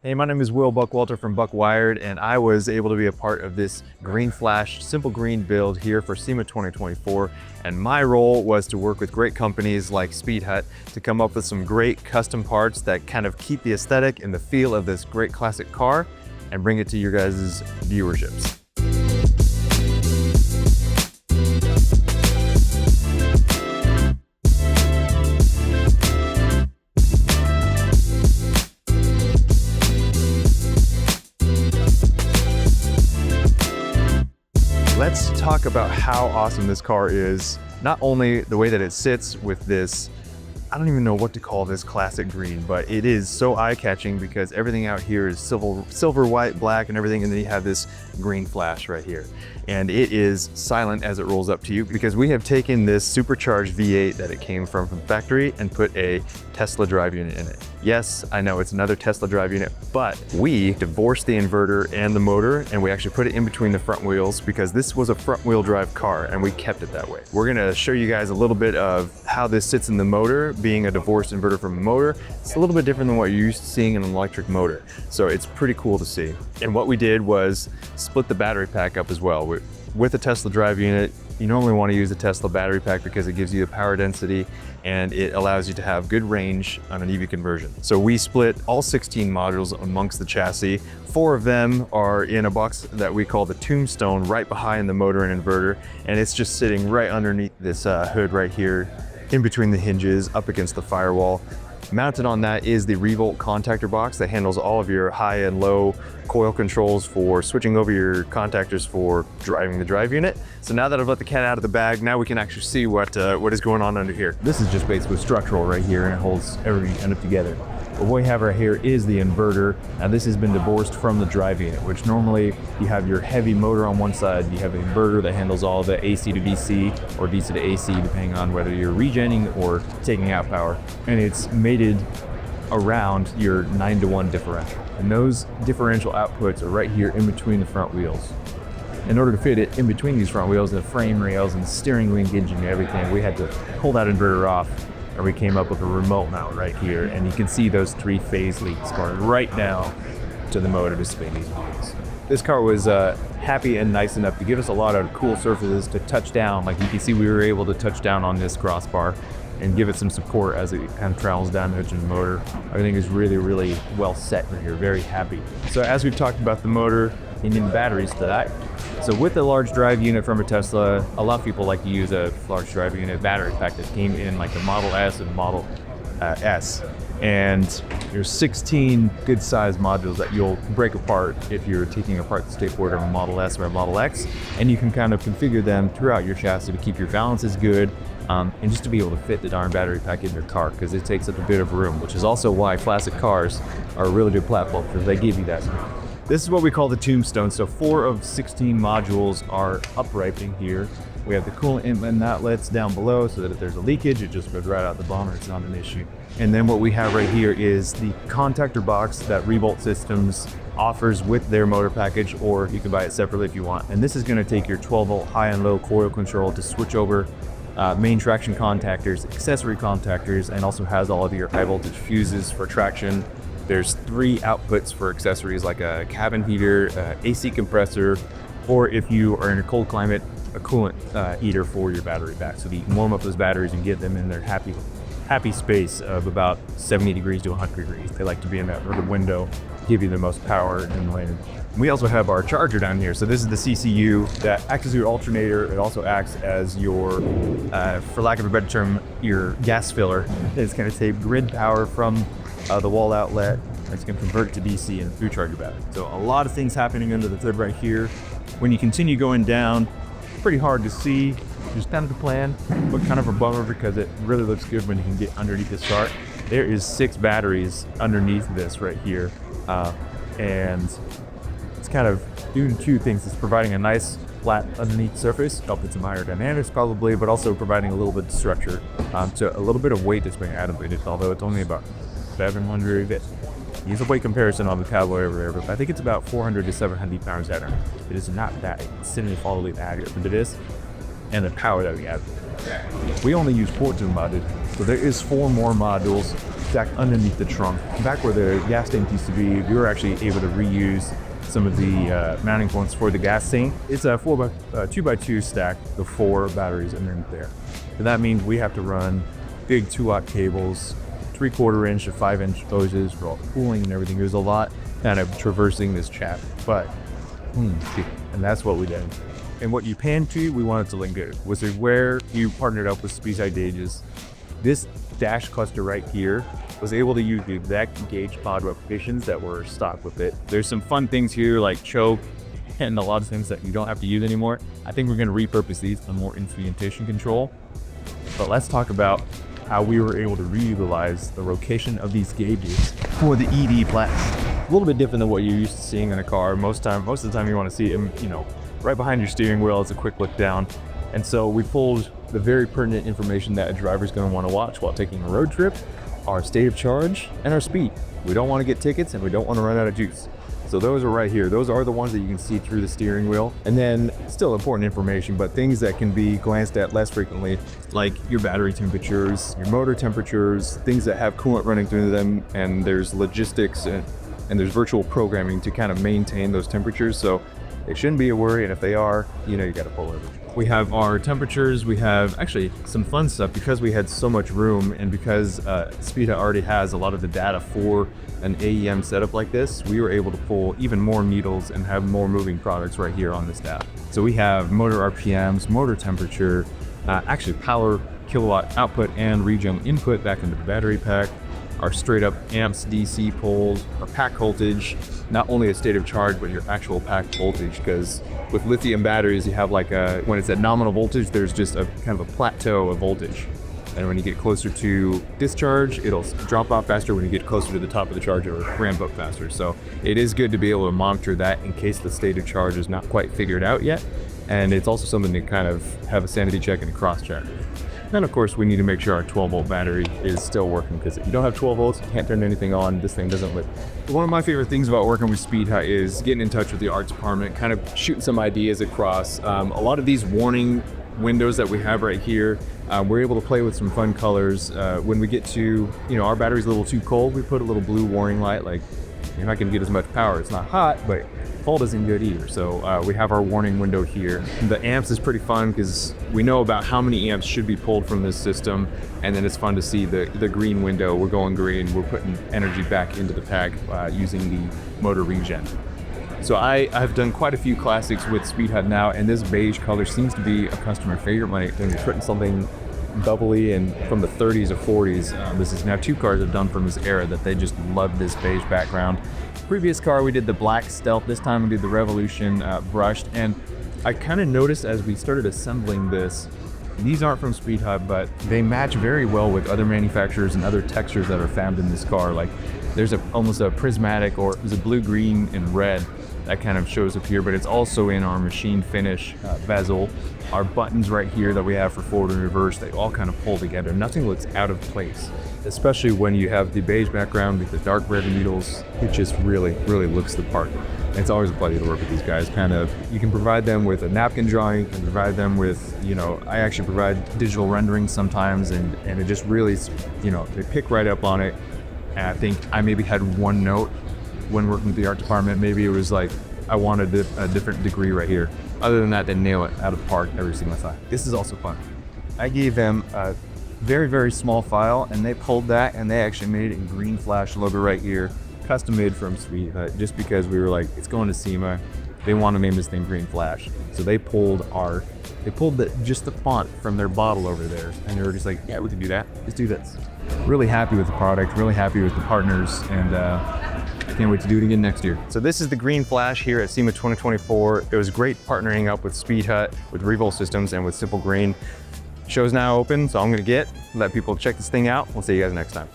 Hey, my name is Buckwalter from Buckwired, and I was able to be a part of this green flash, simple green build here for SEMA 2024. And my role was to work with great companies like Speedhut to come up with some great custom parts that kind of keep the aesthetic and the feel of this great classic car and bring it to your guys' viewerships. Let's talk about how awesome this car is. Not only the way that it sits with this, I don't even know what to call this classic green, but it is so eye-catching because everything out here is silver, white, black, and everything, and then you have this green flash right here. And it is silent as it rolls up to you because we have taken this supercharged V8 that it came from factory and put a Tesla drive unit in it. Yes, I know it's another Tesla drive unit, but we divorced the inverter and the motor, and we actually put it in between the front wheels because this was a front wheel drive car and we kept it that way. We're gonna show you guys a little bit of how this sits in the motor, being a divorced inverter from a motor. It's a little bit different than what you're used to seeing in an electric motor. So it's pretty cool to see. And what we did was split the battery pack up as well. With a Tesla drive unit, you normally want to use a Tesla battery pack because it gives you the power density and it allows you to have good range on an EV conversion. So we split all 16 modules amongst the chassis. 4 of them are in a box that we call the tombstone right behind the motor and inverter, and it's just sitting right underneath this hood right here, in between the hinges, up against the firewall. Mounted on that is the reVolt contactor box that handles all of your high and low coil controls for switching over your contactors for driving the drive unit. So now that I've let the cat out of the bag, now we can actually see what is going on under here. This is just basically structural right here, and it holds everything kind of together. But what we have right here is the inverter. Now this has been divorced from the drive unit, which normally you have your heavy motor on one side, you have an inverter that handles all the AC to DC or DC to AC, depending on whether you're regenning or taking out power. And it's mated around your 9-to-1 differential. And those differential outputs are right here in between the front wheels. In order to fit it in between these front wheels, the frame rails and steering wheel engine and everything, we had to pull that inverter off, and we came up with a remote mount right here. And you can see those 3-phase leads going right now to the motor to spin these wheels. This car was happy and nice enough to give us a lot of cool surfaces to touch down. Like you can see, we were able to touch down on this crossbar and give it some support as it kind of travels down the engine and motor. Everything is really, really well set right here, very happy. So as we've talked about the motor, you need batteries for that. So with the large drive unit from a Tesla, a lot of people like to use a large drive unit battery pack that came in like the Model S and Model S. And there's 16 good sized modules that you'll break apart if you're taking apart the skateboard of a Model S or a Model X. And you can kind of configure them throughout your chassis to keep your balances good, and just to be able to fit the darn battery pack in your car because it takes up a bit of room, which is also why classic cars are a really good platform because they give you that. This is what we call the tombstone. So 4 of 16 modules are upright in here. We have the coolant inlet and outlets down below so that if there's a leakage, it just goes right out the bomber. It's not an issue. And then what we have right here is the contactor box that reVolt Systems offers with their motor package, or you can buy it separately if you want. And this is going to take your 12-volt high and low coil control to switch over main traction contactors, accessory contactors, and also has all of your high voltage fuses for traction. There's 3 outputs for accessories like a cabin heater, AC compressor, or if you are in a cold climate, a coolant heater for your battery pack. So that you can warm up those batteries and get them in their happy space of about 70 degrees to 100 degrees. They like to be in that little window, give you the most power in the lane. We also have our charger down here. So this is the CCU that acts as your alternator. It also acts as your, for lack of a better term, your gas filler. It's going to take grid power from the wall outlet. It's going to convert it to DC and through charger battery. So a lot of things happening under the hood right here. When you continue going down, it's pretty hard to see. Just kind of the plan, but kind of a bummer because it really looks good when you can get underneath the start. There is 6 batteries underneath this right here, and it's kind of doing 2 things. It's providing a nice flat underneath surface, helping some aerodynamics probably, but also providing a little bit of structure to a little bit of weight that's being added with it, although it's only about 700. Use a weight comparison on the Cowboy over there, but I think it's about 400 to 700 pounds heavier. It is not that insanely accurate, but it is, and the power that we have. We only use 14 modules, so there is 4 more modules stacked underneath the trunk. Back where the gas tank used to be, we were actually able to reuse some of the mounting points for the gas tank. It's a 2x2 stack of 4 batteries underneath there. And that means we have to run big 2-aught cables, 3/4 inch to 5-inch hoses for all the cooling and everything. There's a lot kind of traversing this chap, but and that's what we did. And what you panned to, we wanted to link good. Was it where you partnered up with Speedhut gauges? This dash cluster right here was able to use the exact gauge pod replications that were stock with it. There's some fun things here like choke and a lot of things that you don't have to use anymore. I think we're going to repurpose these on more instrumentation control. But let's talk about how we were able to reutilize the location of these gauges for the ED platform. A little bit different than what you're used to seeing in a car. Most of the time you want to see them, right behind your steering wheel. It's a quick look down. And so we pulled the very pertinent information that a driver's going to want to watch while taking a road trip, our state of charge, and our speed. We don't want to get tickets and we don't want to run out of juice. So those are right here. Those are the ones that you can see through the steering wheel. And then still important information, but things that can be glanced at less frequently, like your battery temperatures, your motor temperatures, things that have coolant running through them, and there's logistics and there's virtual programming to kind of maintain those temperatures. So they shouldn't be a worry, and if they are, you got to pull over. We have our temperatures. We have actually some fun stuff because we had so much room, and because Speedhut already has a lot of the data for an AEM setup like this, we were able to pull even more needles and have more moving products right here on this tab. So we have motor RPMs, motor temperature, actually power, kilowatt output, and regen input back into the battery pack. Our straight up amps DC poles, our pack voltage, not only a state of charge, but your actual pack voltage, because with lithium batteries, you have when it's at nominal voltage, there's just a kind of a plateau of voltage. And when you get closer to discharge, it'll drop off faster. When you get closer to the top of the charge, it'll ramp up faster. So it is good to be able to monitor that in case the state of charge is not quite figured out yet. And it's also something to kind of have a sanity check and a cross check. And of course, we need to make sure our 12-volt battery is still working, because if you don't have 12 volts, you can't turn anything on. This thing doesn't lit. One of my favorite things about working with Speedhut is getting in touch with the art department, kind of shooting some ideas across. A lot of these warning windows that we have right here, we're able to play with some fun colors. When we get to, our battery's a little too cold, we put a little blue warning light, like you're not going to get as much power. It's not hot, but cold isn't good either. So we have our warning window here. The amps is pretty fun because we know about how many amps should be pulled from this system, and then it's fun to see the green window. We're going green. We're putting energy back into the pack using the motor regen. So I've done quite a few classics with Speedhut now, and this beige color seems to be a customer favorite when you're putting something bubbly and from the 30s or 40s. This is now 2 cars I've done from this era that they just love this beige background. Previous car we did the black stealth. This time we did the Revolution brushed, and I kind of noticed as we started assembling this, these aren't from Speedhut, but they match very well with other manufacturers and other textures that are found in this car. Like there's almost a prismatic, or there's a blue, green, and red that kind of shows up here, but it's also in our machine finish bezel. Our buttons right here that we have for forward and reverse, they all kind of pull together. Nothing looks out of place, especially when you have the beige background with the dark red needles. It just really, really looks the part. It's always a pleasure to work with these guys. You can provide them with a napkin drawing, you can provide them with, I actually provide digital renderings sometimes, and it just really, they pick right up on it. And I think I maybe had one note when working with the art department. Maybe it was like, I wanted a different degree right here. Other than that, they nail it out of the park every single time. This is also fun. I gave them a very, very small file, and they pulled that, and they actually made it in green flash logo right here, custom made from Speedhut, just because we were like, it's going to SEMA. They want to name this thing Green Flash. So they pulled just the font from their bottle over there, and they were just like, yeah, we can do that. Let's do this. Really happy with the product, really happy with the partners, and I can't wait to do it again next year. So this is the Green Flash here at SEMA 2024. It was great partnering up with Speedhut, with reVolt Systems, and with Simple Green. Show's now open, so I'm gonna let people check this thing out. We'll see you guys next time.